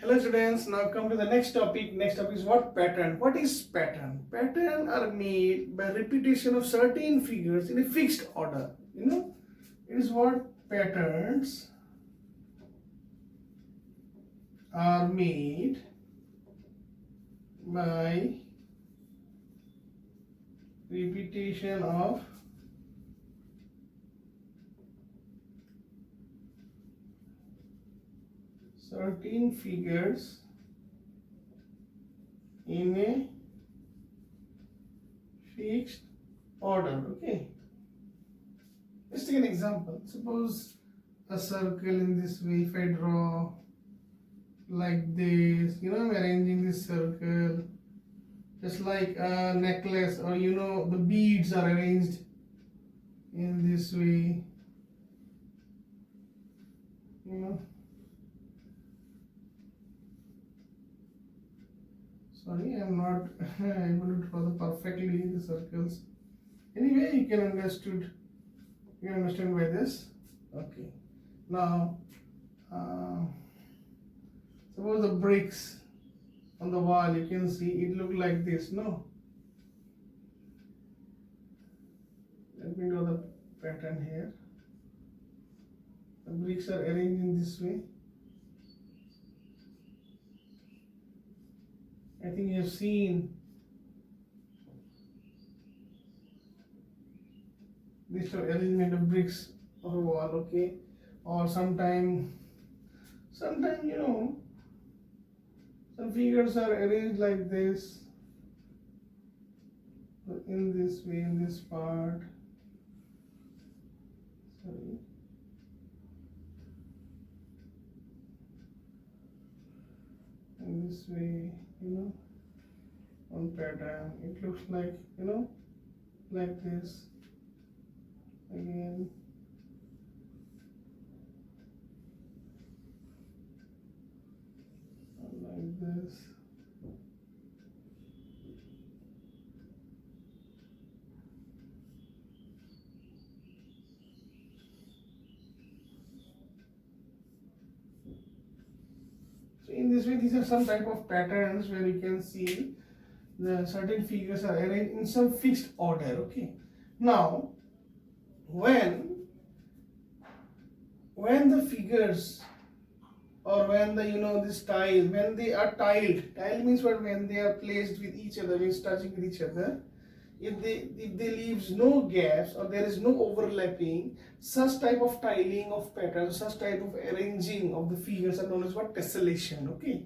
Hello students, now come to the next topic. Next topic is what? Pattern. What is pattern? Pattern are made by repetition of certain figures in a fixed order. It is what patterns are made by repetition of certain figures in a fixed order. Okay, let's take an example. Suppose a circle in this way. If I draw like this, I'm arranging this circle just like a necklace, or the beads are arranged in this way. Sorry, I'm not able to draw perfectly the circles. Anyway, you can understand by this. Okay. Now, suppose the bricks on the wall, you can see it look like this. No. Let me draw the pattern here. The bricks are arranged in this way. I think you have seen this arrangement of bricks on the wall, okay? Or sometime some figures are arranged like this, in this way, in this part. Sorry. In this way, on pattern, it looks like, like this. Again, like this. So in this way, these are some type of patterns where you can see the certain figures are arranged in some fixed order. Okay. Now, when the figures, or when the this tile, when they are tile means what? When they are placed with each other, means touching with each other, if they leaves no gaps, or there is no overlapping, such type of tiling of patterns, such type of arranging of the figures are known as what? Tessellation. Okay.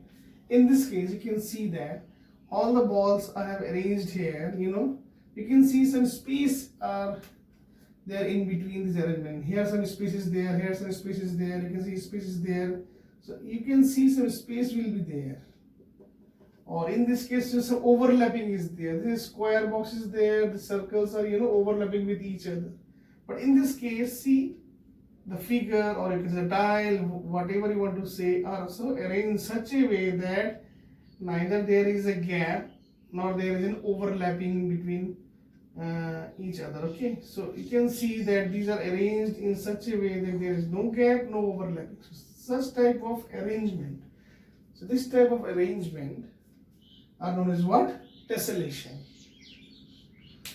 In this case, you can see that all the balls I have arranged here, you can see some space are there in between this arrangement. Here some spaces there, here some spaces there, you can see spaces there. So you can see some space will be there. Or in this case, just some overlapping is there. This square box is there, the circles are overlapping with each other. But in this case, see, the figure, or it is a tile, whatever you want to say, are also arranged in such a way that neither there is a gap nor there is an overlapping between each other. Okay, so you can see that these are arranged in such a way that there is no gap, no overlapping. So such type of arrangement. So this type of arrangement are known as what? Tessellation.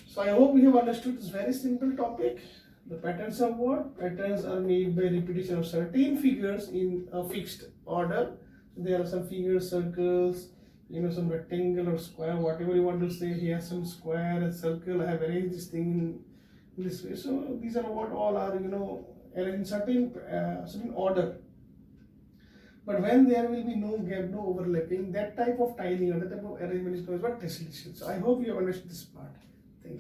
So I hope you have understood this very simple topic. The patterns are what? Patterns are made by repetition of certain figures in a fixed order. So there are some figures, circles, some rectangle or square, whatever you want to say. Here some square and circle. I have arranged this thing in this way. So these are what all are arranged in certain order. But when there will be no gap, no overlapping, that type of tiling or that type of arrangement is known as what? Tessellation. So I hope you have understood this part.